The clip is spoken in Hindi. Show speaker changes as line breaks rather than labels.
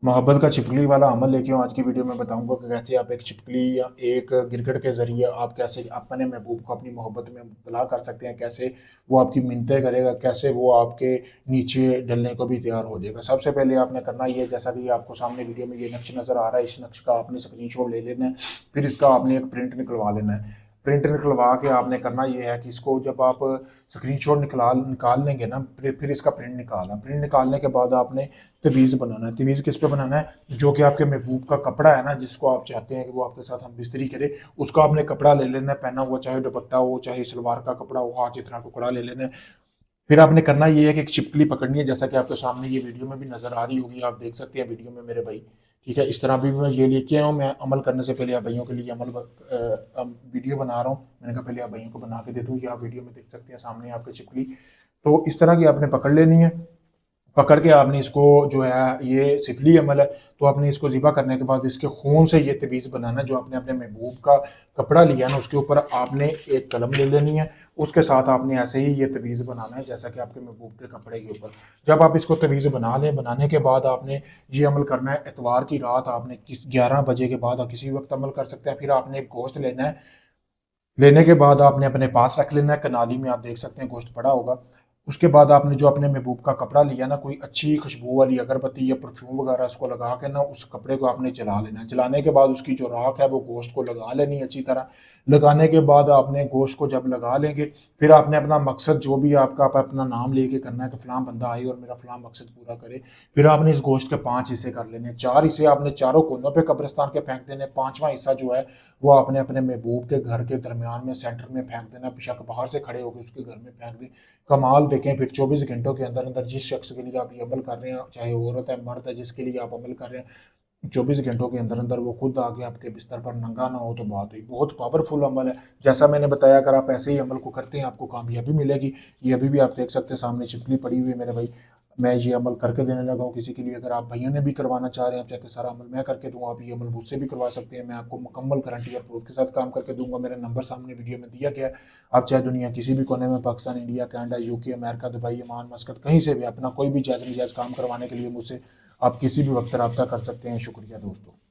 मोहब्बत का छिपकली वाला अमल लेके हूँ। आज की वीडियो में बताऊंगा कि कैसे आप एक छिपकली या एक गिरगिट के जरिए आप कैसे अपने महबूब को अपनी मोहब्बत में मुब्तला कर सकते हैं, कैसे वो आपकी मिन्नतें करेगा, कैसे वो आपके नीचे डलने को भी तैयार हो जाएगा। सबसे पहले आपने करना ये, जैसा कि आपको सामने वीडियो में ये नक्श नज़र आ रहा है, इस नक्श का आपने स्क्रीनशॉट ले लेना है। फिर इसका आपने एक प्रिंट निकलवा लेना है। प्रिंट निकलवा के आपने करना ये है कि इसको जब आप स्क्रीनशॉट निकाल लेंगे ना, फिर इसका प्रिंट निकालना। प्रिंट निकालने के बाद आपने तवीज़ बनाना है। तवीज़ किस पे बनाना है? जो कि आपके महबूब का कपड़ा है ना, जिसको आप चाहते हैं कि वो आपके साथ हम बिस्तरी करे, उसका आपने कपड़ा ले लेना है, पहना हुआ, चाहे दुपट्टा हो, चाहे सलवार का कपड़ा हो, हाथ जितना टुकड़ा ले लेना है। फिर आपने करना ये है कि एक छिपकली पकड़नी है, जैसा कि आपके सामने ये वीडियो में भी नजर आ रही होगी, आप देख सकते हैं वीडियो में मेरे भाई। ठीक है, इस तरह भी मैं ये लेके आया हूँ। मैं अमल करने से पहले आप भाइयों के लिए वीडियो बना रहा हूँ। मैंने कहा पहले आप भाइयों को बना के दे दूँ। ये आप वीडियो में देख सकते हैं सामने आपकी छिपकली। तो इस तरह की आपने पकड़ लेनी है। पकड़ के आपने इसको, जो है ये सिफली अमल है, तो आपने इसको ज़िबा करने के बाद इसके खून से ये तवीज़ बनाना है। जो आपने अपने महबूब का कपड़ा लिया है ना, उसके ऊपर आपने एक कलम ले लेनी है। उसके साथ आपने ऐसे ही ये तवीज़ बनाना है, जैसा कि आपके महबूब के कपड़े के ऊपर। जब आप इसको तवीज़ बना लें, बनाने के बाद आपने ये अमल करना है। इतवार की रात आपने 11 बजे के बाद आप किसी वक्त अमल कर सकते हैं। फिर आपने एक गोश्त लेना है। लेने के बाद आपने अपने पास रख लेना है। कनाली में आप देख सकते हैं गोश्त पड़ा होगा। उसके बाद आपने जो अपने महबूब का कपड़ा लिया ना, कोई अच्छी खुशबू वाली अगरबत्ती या परफ्यूम वगैरह उसको लगा के ना, उस कपड़े को आपने जला लेना है। जलाने के बाद उसकी जो राख है वो गोश्त को लगा लेनी है अच्छी तरह। लगाने के बाद आपने गोश्त को जब लगा लेंगे, फिर आपने अपना मकसद जो भी आपका, आप अपना नाम लेके करना है कि फलां बंदा आए और मेरा फलां मकसद पूरा करे। फिर आपने इस गोश्त के 5 हिस्से कर लेने हैं। 4 हिस्से आपने चारों कोनों पे कब्रिस्तान के फेंक देने। पांचवा हिस्सा जो है वो आपने अपने महबूब के घर के दरमियान में, सेंटर में फेंक देना। बेशक बाहर से खड़े होकर उसके घर में फेंक दें। कमाल देखें। फिर 24 घंटों के अंदर अंदर जिस शख्स के लिए आप ये अमल कर रहे हैं, चाहे औरत है मर्द है, जिसके लिए आप अमल कर रहे हैं, 24 घंटों के अंदर अंदर वो खुद आके आपके बिस्तर पर नंगा ना हो, तो बात हुई। बहुत पावरफुल अमल है। जैसा मैंने बताया, अगर आप ऐसे ही अमल को करते हैं आपको कामयाबी मिलेगी। ये अभी भी आप देख सकते हैं सामने छिपकली पड़ी हुई है मेरे भाई। मैं ये अमल करके देने लगा हूँ किसी के लिए। अगर आप भैया ने भी करवाना चाह रहे हैं, आप चाहते सारा अमल मैं करके दूँ, आप ये अमल मुझसे भी करवा सकते हैं। मैं आपको मुकम्मल गारंटी और प्रूफ के साथ काम करके दूंगा। मेरा नंबर सामने वीडियो में दिया गया है। आप चाहे दुनिया किसी भी कोने में, Pakistan, India, Canada, UK, America, Dubai, Oman, मस्कत, कहीं से भी अपना कोई भी जायज़ नजायज़ काम करवाने के लिए मुझसे आप किसी भी वक्त रब्ता कर सकते हैं। शुक्रिया दोस्तों।